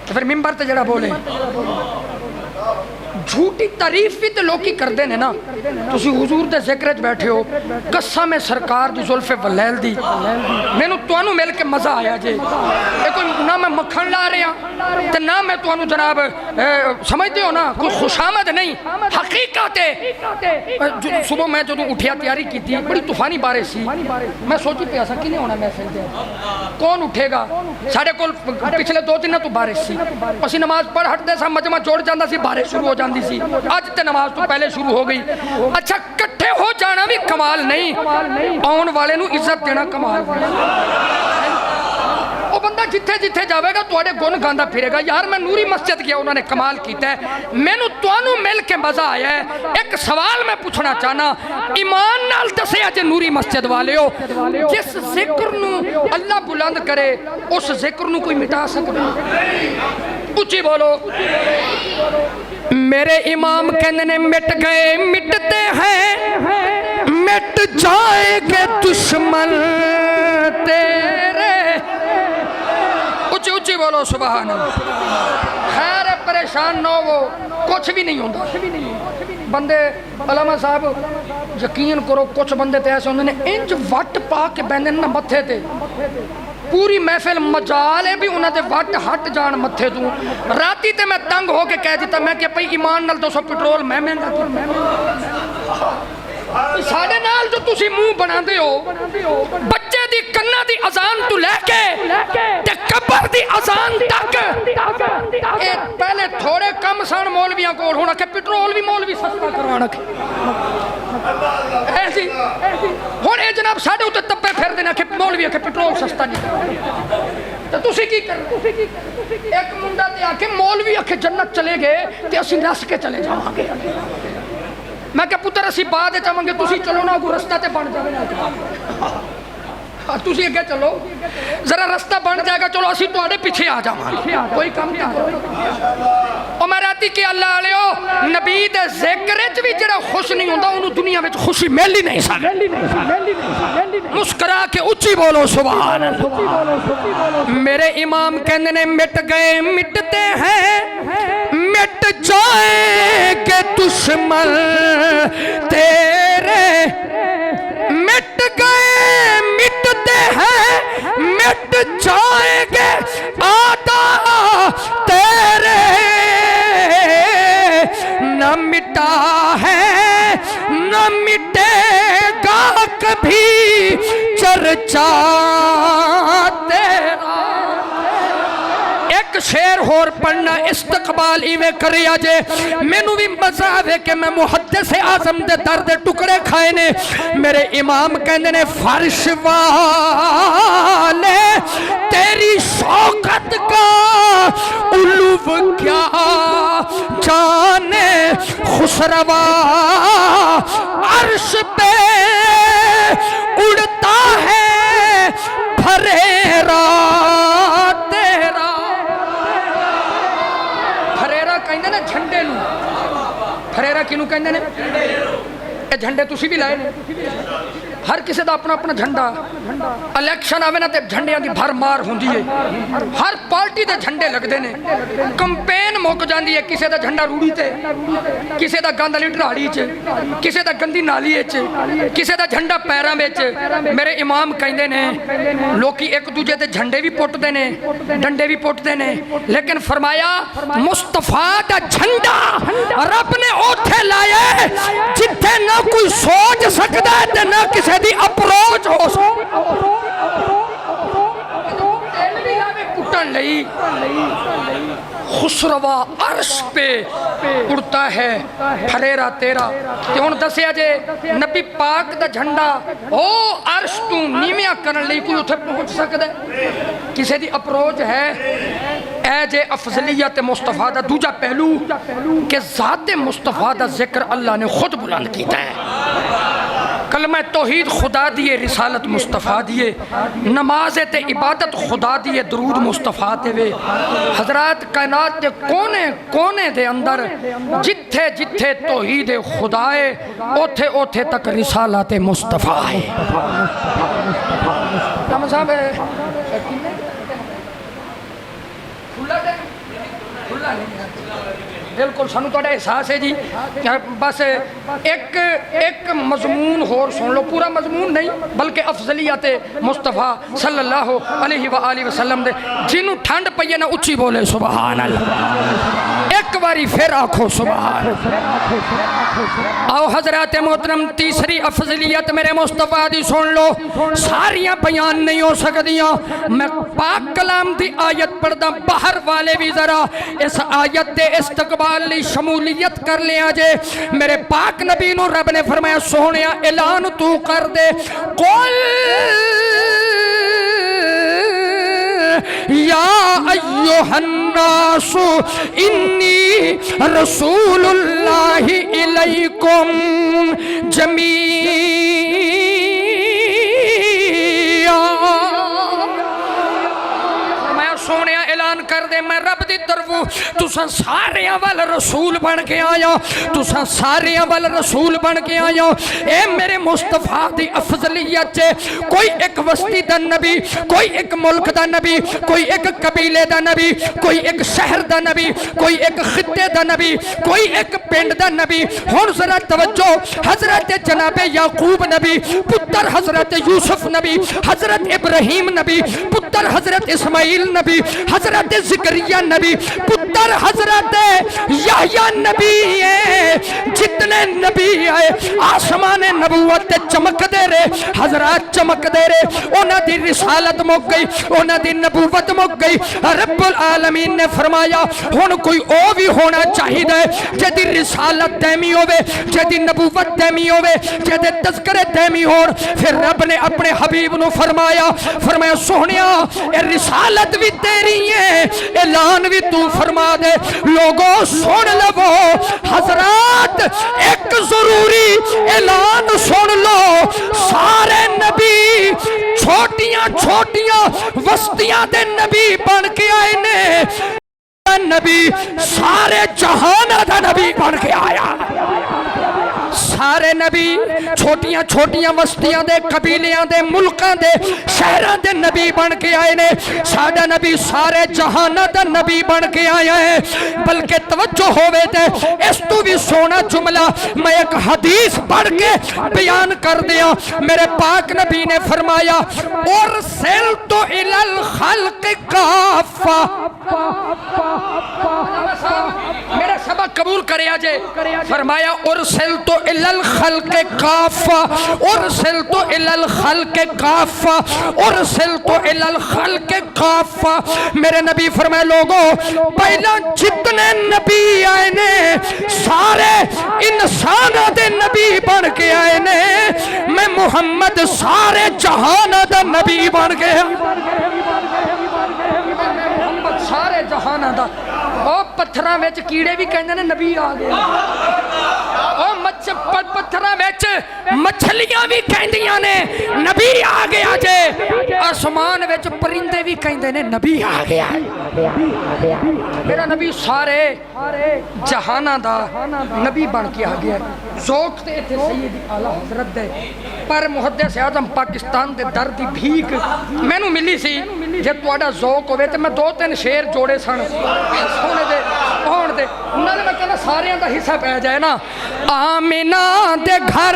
تو پھر ممبر تے جڑا بولے جھوٹی تعریف بھی تے لوکی کر دینے نا. تسی حضور دے ذکر وچ بیٹھے ہو، قسم سرکار دی زلف ولیل دی میں نو توانو مل کے مزہ آیا جے. اے کوئی نہ میں مکھن لا رہا تے نہ میں توانو جناب سمجھتے ہو نا کوئی خوشامد نہیں، حقیقت ہے. صبح میں جدوں اٹھیا تیاری کی تھی، بڑی طوفانی بارش سی. میں سوچی پیا سا کنے ہونا محفل دے، کون اٹھے گا. ساڈے کول پچھلے 2 دن تو بارش سی، اسی نماز پڑھ ہٹدے سا، مجمع جوڑ جاندا سی، بارش شروع ہو جاندی سی. اج تے نماز تو پہلے شروع ہو گئی. اچھا کٹھے ہو جانا بھی کمال نہیں، آن والے نو عزت دینا کمال نہیں. وہ بندہ جتھے جتھے جاوے گا تواڈے گن گاندا پھرے گا. یار میں نوری مسجد گیا، انہوں نے کمال کیتا ہے، مینوں توانوں مل کے مزہ آیا ہے. ایک سوال میں پوچھنا چاہنا، ایمان نال دسیا جے نوری مسجد والے ہو، جس ذکر نو اللہ بلند کرے اس ذکر نو کوئی مٹا سکتا؟ اچھی بولو. میرے امام کہنے مٹ گئے مٹتے ہیں، مٹ جائے گے دشمن تیرے. اچھی اچھی بولو سبحان اللہ. خیر پریشان نہ ہو، کچھ بھی نہیں ہوتا. بندے علامہ صاحب یقین کرو کچھ بندے تے ایسے ہوندے نے انج وٹ پا کے بہندے نا متھے تے، پوری محفل مجال ہے بھی انہاں دے وٹ ہٹ جان متھے تو. راتی تے میں تنگ ہو کے کہہ دیتا، میں کہ پئی ایمان نال 200 پٹرول میں مہنگا ساڑے نال جو تسی منہ بنا دے ہو. بچے دی کنہ دی اذان تو لے کے تے قبر دی اذان تک اے پہلے تھوڑے کم سن مولویاں کول ہونا کہ پٹرول بھی مولوی سستا کروانا کہ ایسی ہوں یہ جناب ساڈے اتنے تپے پھر دینا کہ مولوی کہ پٹرول سستا نہیں کروانا تو تسی کی کر ایک منڈا تے آ کے مولوی آ کے جنت چلے گئے تے اسی رس کے چلے جاواں گے میں کہ پتر اسی بعد چاہاں گے تسی چلو نا کوئی رستہ تے بن جائے نا تسی اگے چلو ذرا رستہ بن جائے گا چلو اسی تواڈے پیچھے آ جاواں کوئی کم نہیں کرو او میں راتی کہ اللہ والےو نبی دے ذکر وچ بھی جڑا خوش نہیں ہوندا اونوں دنیا وچ خوشی مل ہی نہیں سکدی مسکرا کے اونچی بولو سبحان اللہ میرے امام کہندے نے مٹ گئے مٹتے ہیں مٹ جائیں گے دشمن تیرے مٹ گئے مٹتے ہیں مٹ جائیں گے آدھا تیرے نہ مٹا ہے نہ مٹے گا کبھی چرچا تیرا ایک شعر ہور پڑھنا استقبال ایویں کریا جے مینوں بھی مزہ آوے کہ میں محدث اعظم دے درد ٹکڑے کھائے نے میرے امام کہندے نے فرش والے تیری شوکت کا علو کیا جانے خسروا عرش پہ اڑتا ہے پھریرا تیرا پھریرا کہندے نے جھنڈے نو پھریرا کینوں کہندے نے اے جھنڈے تسی بھی لائے ہر کسی دا اپنا اپنا جھنڈا الیکشن آوے نا تے جھنڈیاں دی بھر مار ہوندی ہے ہر پارٹی دے جھنڈے لگدے نے کمپین مک جاندی ہے کسی دا جھنڈا روڑی تے کسی دا گند علی ڈراڑی چ کسی دا گندی نالی چ کسی دا جھنڈا پیراں وچ میرے امام کہندے نے لوکی ایک دوجے تے جھنڈے بھی پٹدے نے ڈنڈے بھی پٹدے نے لیکن فرمایا مصطفیٰ دا جھنڈا رب نے اوتھے لایا جتھے نہ کوئی سوچ سکدا تے نہ کسی دی اپروچ ہو کٹن لئی خسروا عرش پہ اڑتا ہے پھریرا تیرا تے ہن دسیا جے نبی پاک دا جھنڈا او عرش تو نیویاں کرن لئی کوئی اتھے پہنچ سکدا ہے کسی دی اپروچ ہے اے جے افضلیت مصطفیٰ دا دوجا پہلو کہ ذات مصطفیٰ دا ذکر اللہ نے خود بلند کیتا ہے کلمہ توحید خدا دیے رسالت مصطفیٰ دیے نماز تے عبادت خدا دیے درود مصطفیٰ تے وے حضرات کائنات تے کونے کونے دے اندر جتھے جتھے توحید خدا ہے اوتھے اوتھے تک رسالت مصطفیٰ ہے کام صاحب کھلا نہیں بالکل سانو تو احساس ہے جی بس ایک مضمون ہور سن لو پورا مضمون نہیں بلکہ افضلیت مصطفیٰ صلی اللہ علیہ وآلہ وسلم دے جنہوں ٹھنڈ پئیے نہ اچھی بولے سبحان اللہ ایک باری پھر آکھو سبحان آؤ حضرات محترم تیسری افضلیت میرے مصطفیٰ دی سن لو ساریاں بیان نہیں ہو سکدیاں میں پاک کلام دی آیت پڑھدا باہر والے بھی ذرا اس آیت دے استقبال لی شمولیت کر لیا جے میرے پاک نبی نو رب نے فرمایا سونیا اعلان تو کر دے قل یا ایوہ الناس انی رسول اللہ الیکم جمیعا سونیا اعلان کر دے میں رب دی طرفوں تساں سارے وال رسول بن کے آیا تساں سارے وال رسول بن کے آیا اے میرے مصطفیٰ دی افضلیت کوئی ایک وسطی دا نبی کوئی ایک ملک دا نبی کوئی ایک قبیلے دا نبی کوئی ایک شہر دا نبی کوئی ایک خطے دا نبی کوئی ایک پنڈ دا نبی ہن ذرا توجہ حضرت جناب یعقوب نبی پتر حضرت یوسف نبی حضرت ابراہیم نبی پتر حضرت اسماعیل نبی، حضرت زکریا نبی، پتر حضرت یحییٰ نبی ہے، جتنے نبی آئے آسمان نبوت چمک دے رہے، حضرات چمک دے رہے، انہاں دی رسالت مک گئی، انہاں دی نبوت مک گئی۔ رب العالمین نے فرمایا ہن کوئی او بھی ہونا چاہیے جدی رسالت دائمی ہوئے، جدی نبوت دائمی ہوئے، جدی تذکرے دائمی ہون۔ پھر رب نے اپنے حبیب نو فرمایا سونیا اے رسالت بھی تیری ہے، اعلان بھی تو فرما دے۔ لوگوں سن لو، حضرات ایک ضروری اعلان سن لو، سارے نبی چھوٹیاں چھوٹیاں وستیاں دے نبی بن کے آئے نے، نبی سارے جہان دا نبی بن کے آیا۔ سارے نبی چھوٹیاں چھوٹیاں وستیاں دے، قبیلیاں دے، ملکاں دے، شہراں دے نبی بن کے آئے نے۔ ساڈا نبی سارے جہان دا نبی بن کے آیا ہے۔ بلکہ توجہ ہوئے تے اس تو بھی سونا جملہ میں ایک حدیث پڑھ کے بیان کر دیا۔ میرے پاک نبی نے فرمایا ارسلت الی الخلق کافہ، میرا سبق قبول کرے آجے، فرمایا ارسلت الی الخلق کافہ، ارسلت الی الخلق کافہ، ارسلت الی الخلق کافہ۔ میرے نبی فرمائے لوگوں پہلا جتنے نبی آئے نے سارے انسان دے نبی بن کے آئے نے، میں محمد سارے جہان دا نبی بن گیا، سارے جہان دا۔ او پتھراں وچ کیڑے بھی کہندے نے نبی آ گیا، او پتھراں وچ مچھلیاں بھی کہندیاں نے نبی آ گیا جے، آسمان وچ پرندے بھی کہندے نے نبی آ گیا۔ میرا نبی سارے جہاناں دا نبی بن کے آ گیا۔ ذوق تے اتھے سید اعلیٰ حضرت دے، پر محدث اعظم پاکستان دے در دی بھیک مینوں ملی سی، جے تہاڈا ذوق ہوے تے میں دو تین شعر جوڑے سن سونے دے ہون دے، نال میں کہنا ساریاں دا حصہ پہ جائے نا۔ آمینہ دے گھر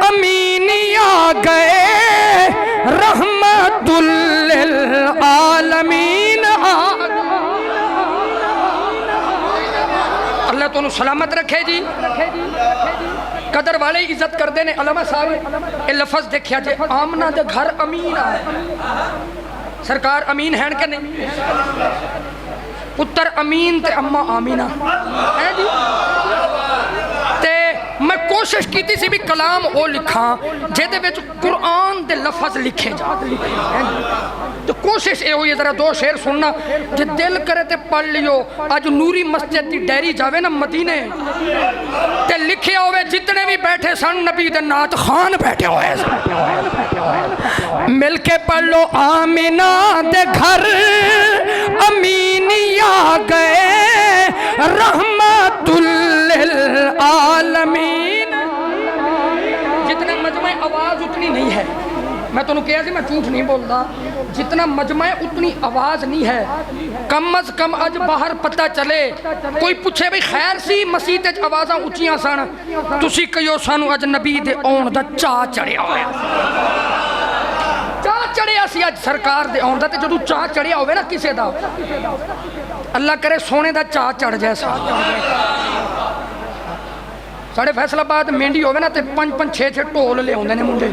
امینی آ گئے، رحمت للعالمین آ گئے۔ اللہ تو انہوں سلامت رکھے جی، قدر والے عزت کر دینے۔ علامہ صاحب یہ لفظ دیکھیا جے، آمنہ دے گھر امین آئے، سرکار امین ہیں کہ نہیں؟ پتر امین تے اممہ آمینہ ہے جی۔ تے میں کوشش کیتی سی بھی کلام او لکھاں جیدے وچ قرآن دے لفظ لکھے جا، تو کوشش اے ہوئی ذرا دو شعر سننا، جے دل کرے تے پڑھ لیو۔ آج نوری مسجد دی ڈیری جاوے نا مدینے تے لکھے ہوئے جتنے بھی بیٹھے سن نبی دے نات خان بیٹھے ہوئے سن، مل کے پڑھ لو۔ آمینہ دے گھر امینی آ گئے، رحمت للعالمین۔ جتنا مجمع آواز اتنی نہیں ہے، میں تو کہا سی میں جھوٹ نہیں بولتا، جتنا مجمع اتنی آواز نہیں ہے۔ کم از کم اج باہر پتہ چلے، کوئی پوچھے بھئی خیر سی مسیح تے آوازاں اچھیاں سن، تسی کہو سانو اج نبی دے آن دا چاہ چڑھیا ہویا، چاہ چڑھیا سی اج سرکار دے آن دا۔ تے جدوں چاہ چڑھیا ہوئے نا کسے دا، اللہ کرے سونے دا چاہ چڑھ جیسا۔ ساڑھے فیصل آباد مینڈی ہوئے نا تے 5-5 6 ٹول لے ہوندے نے منڈے،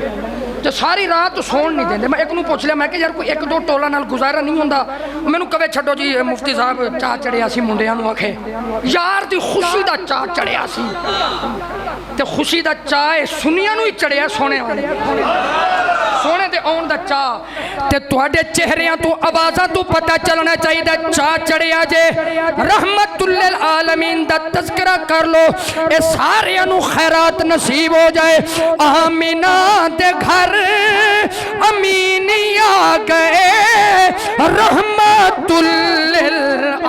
جو ساری رات سون نہیں دیندے۔ میں ایک نو پوچھ لیا، میں کہ یار کوئی ایک دو ٹولا نال گزارا نہیں ہوندا؟ میں نو کہے چھڈو جی مفتی صاحب چاہ چڑھیا سی منڈیاں نو آکھے یار دی خوشی دا چاہ چڑھیا سی، تے خوشی دا چاہ سنیاں نو ہی چڑھیا سونے والے، سونے دے آن دا چاہ۔ تے تواڈے چہریاں تو آوازاں تو پتہ چلنا چاہیے دا چاہ چڑھیا جے۔ رحمت للعالمین دا تذکرہ کر لو، اے سارے انو خیرات نصیب ہو جائے۔ آمینہ دے گھر امینی آ گئے، رحمت للعالمین۔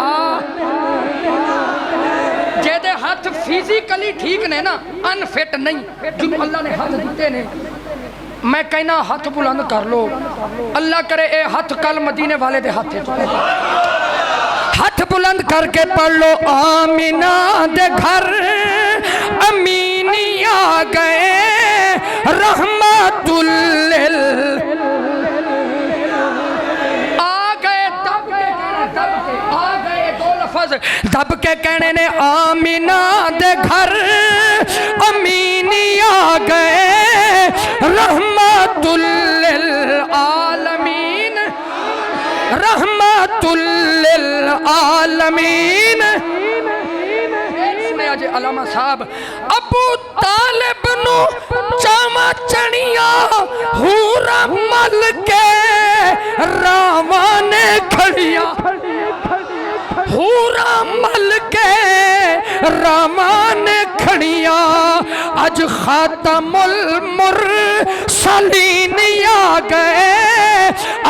جے ہاتھ فیزیکلی ٹھیک نے نا، انفٹ نہیں، جن اللہ نے ہاتھ دیتے نے، میں کہنا ہاتھ بلند کر لو، اللہ کرے اے ہاتھ کل مدینے والے دے ہاتھ چلے۔ ہاتھ بلند کر کے پڑھ لو، آمینہ دے گھر امینی آ گئے، رحمت لفظ دب کے کہنے نے آمینہ دے گھر امینی آ گئے رحمت للعالمین رحمت للعالمین. سنے آج علامہ صاحب ابو طالب نو چاما چڑیا ہورا مل کے راوانے کھڑیا ہورا مل کے راوانے کھڑیا اج خاتم المرسلین آ گئے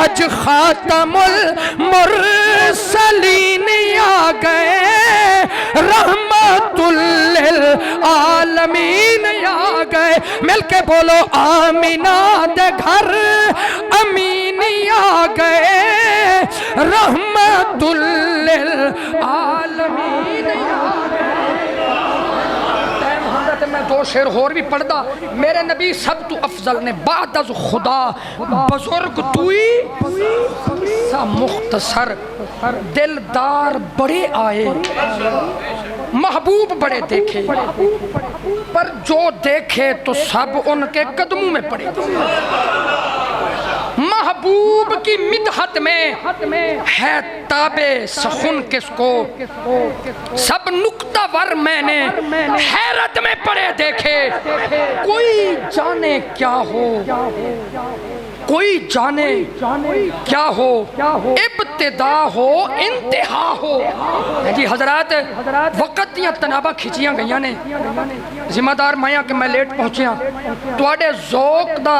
اج خاتم المرسلین آ گئے رحمت للعالمین آ گئے. مل کے بولو آمینہ دے گھر امین آ گئے رحمت للعالمین آ گئے. میں دو شعر اور بھی پڑھدا. میرے نبی سب تو افضل نے بعد از خدا بزرگ توئی سا مختصر دلدار بڑے آئے محبوب بڑے دیکھے پر جو دیکھے تو سب ان کے قدموں میں پڑے. محبوب کی مدحت میں ہے تابع سخن کس کو سب نکتہ ور میں نے حیرت میں پڑے دیکھے. کوئی جانے کیا ہو کوئی جانے کیا ہو ابتدا ہو انتہا ہو. جی حضرات وقت دیا تنابہ کھچیاں گئیاں نے ذمہ دار مائیاں کہ میں لیٹ پہنچیاں توڑے ذوق دا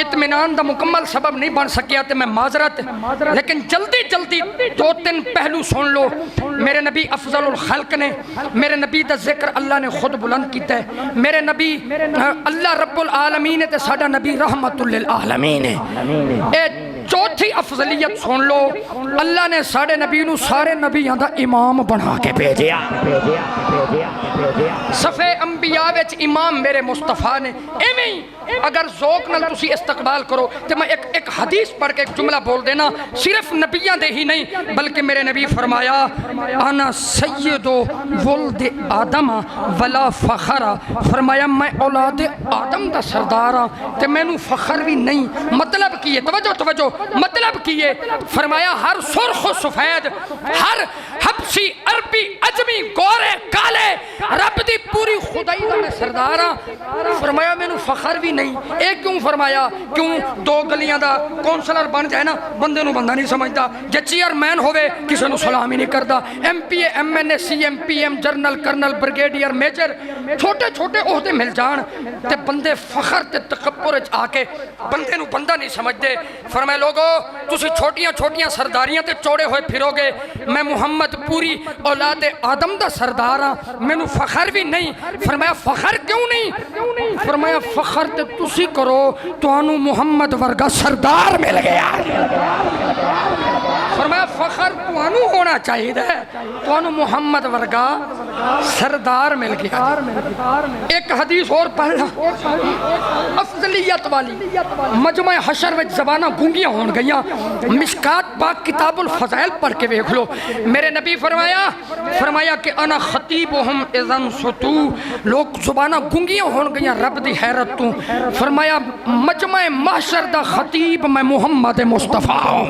اطمینان دا مکمل سبب نہیں بن سکیا تے میں معذرت لیکن جلدی جلدی دو تین پہلو سن لو. میرے نبی افضل الخلق نے میرے نبی دا ذکر اللہ نے خود بلند کیتا ہے. میرے نبی اللہ رب العالمین تے ساڈا نبی رحمت للعالمین ہے. اے چوتھی افضلیت سن لو اللہ نے ساڑے نبی نو سارے نبیوں دا امام بنا کے بھیجیا. صفحے انبیاء وچ امام میرے مصطفیٰ نے ایویں اگر ذوق نال تسی استقبال کرو تو میں ایک حدیث پڑھ کے ایک جملہ بول دینا. صرف نبیوں دے ہی نہیں بلکہ میرے نبی فرمایا انا سید ولد آدم ولا فخر. فرمایا میں اولاد آدم دا سردار ہاں تے مینوں فخر بھی نہیں. مطلب کی ہے توجہ مطلب کی ہے فرمایا ہر سرخ و سفید ہر حبشی عربی عجمی گورے کالے رب دی پوری خدائی دا میں سردار ہاں. فرمایا مینوں فخر بھی نہیں. ایک کیوں فرمایا کیوں دو گلیاں دا کونسلر بن جائے نا بندے نو بندہ نہیں سمجھتا. جے چیئرمین ہوئے کسی نو سلام ہی نہیں کرتا. M P A M N A C M P M general colonel brigadier major چھوٹے چھوٹے عہدے مل جان تے بندے فخر تے تکبر وچ آ کے بندے نو بندہ نہیں سمجھتے. فرمایا لوگو تسی چھوٹیاں چھوٹیاں سرداریاں تے چوڑے ہوئے پھرو گے میں محمد پوری اولاد آدم دا سردار ہاں مینوں فخر بھی نہیں. فرمایا فخر کیوں نہیں؟ فرمایا فخر تے تسی کرو توانو محمد ورگا سردار مل گیا. فرمایا فخر توانو ہونا چاہیے توانو محمد ورگا سردار مل گیا. ایک حدیث اور پڑھنا افضلیت والی. مجمع حشر وچ زبانہ گونگیاں ہون گئیاں. مشکات پاک کتاب الفضائل پڑھ کے دیکھ لو. میرے نبی فرمایا کہ انا خطیبہم اذن ستو. لوگ زبانہ گونگیاں ہون گئیاں رب دی حیرت تو. فرمایا مجمع محشر دا خطیب میں محمد مصطفیٰ ہوں.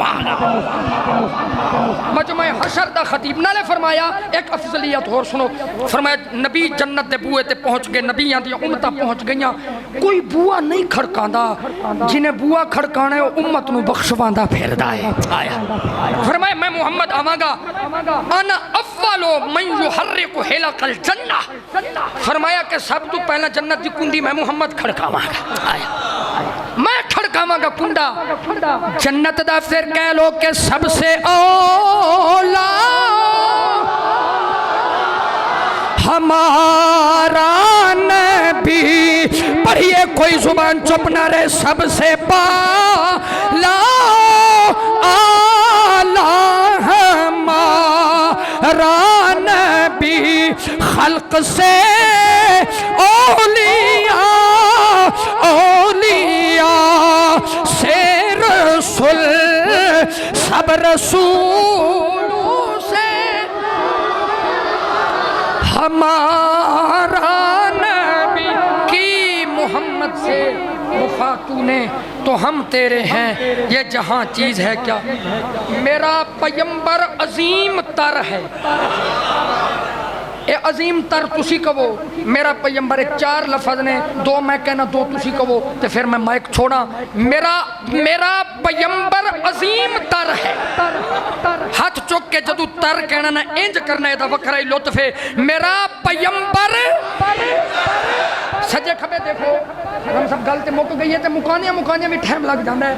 مجمع حشر دا خطیب نالے. فرمایا ایک افضلیت اور سنو. فرمایا نبی جنت دے بوئے تے پہنچ گئے نبیاں دی امتہ پہنچ گئیاں. کوئی بوا نہیں کھڑکاندہ جنہیں بوا کھڑکانا ہے امت نو بخشواندہ پھیردہ ہے. فرمایا میں محمد آواں گا انا اولو من یحرک حلق الجنہ. فرمایا کہ سب تو پہلا جنت دی کنڈی میں محمد کھڑکاواں گا. میں کھڑکاواں گا کنڈا. جنت دا پھر کہہ لو کہ سب سے اولا ہمارا نبی. پڑھیے کوئی زبان چپ نہ رہے. سب سے پالا آلہ ہمارا نبی خلق سے اولیاء سے رسول سب رسولوں سے ہمارا نبی کی محمد سے وفا تو نے تو ہم تیرے ہیں، یہ جہاں چیز ہے کیا؟ میرا پیمبر عظیم تر ہے، اے عظیم تر تسی کہو، میرا پیمبر ایک 4 لفظ نے، 2 میں کہنا 2 تسی کہو، تے پھر میں مائک چھوڑا۔ میرا پیمبر عظیم تر ہے، ہاتھ چک کے جدو تر کہنا نہ انج کرنا ہے دا وکرائی لطف ہے۔ میرا پیمبر سجے کھبے دیکھو، ہم سب گلتے موک گئی ہے تے مکانیاں بھی ٹھیم لگ جاندہ ہے۔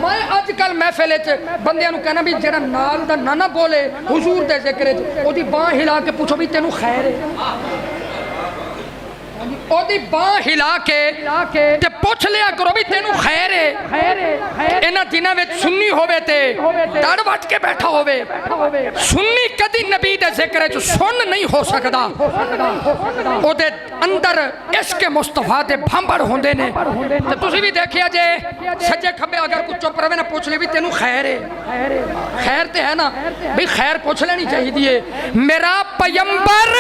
میں آج کل محفلے چ بندیاں نو کہنا بھی جڑا نال دا نہ بولے حضور دے ذکر چ او دی باں ہلا کے پوچھو بھی تینوں خیر ہے، او دی باں ہلا کے تے پوچھ لیا کرو بھی تینوں خیر ہے۔ انہاں دناں وچ سنی ہووے تے ڈڑ وٹ کے بیٹھا ہووے، سنی کدی نبی دے ذکر چ سن نہیں ہو سکدا، او دے اندر عشق مصطفیٰ دے بھمبڑ ہوندے نے۔ تے تسی بھی دیکھیا جے سجے کھبے اگر کچھ چپ رہے نہ پوچھ لے بھی تینوں خیر ہے، خیر تے ہے نا بھی خیر پوچھ لینی چاہیے دیئے۔ میرا پیمبر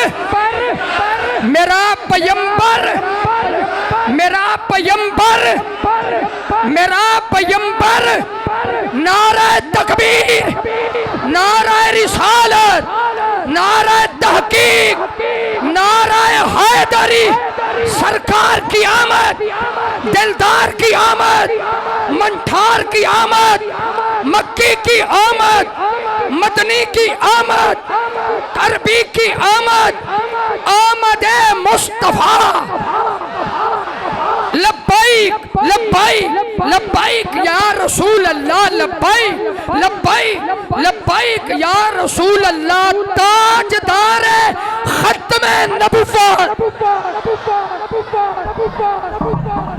میرا پیمبر میرا پیمبر میرا پیمبر نعرہ تکبیر، نعرہ رسالت، نعرہ تحقیق، نعرہ حیدری، سرکار کی آمد، دلدار کی آمد، منٹھار کی آمد، مکی کی آمد، مدنی کی آمد، عربی کی آمد، آمد مصطفیٰ۔ لبیک لبیک لبیک یا رسول اللہ، لبیک لبیک لبیک یا رسول اللہ، تاجدار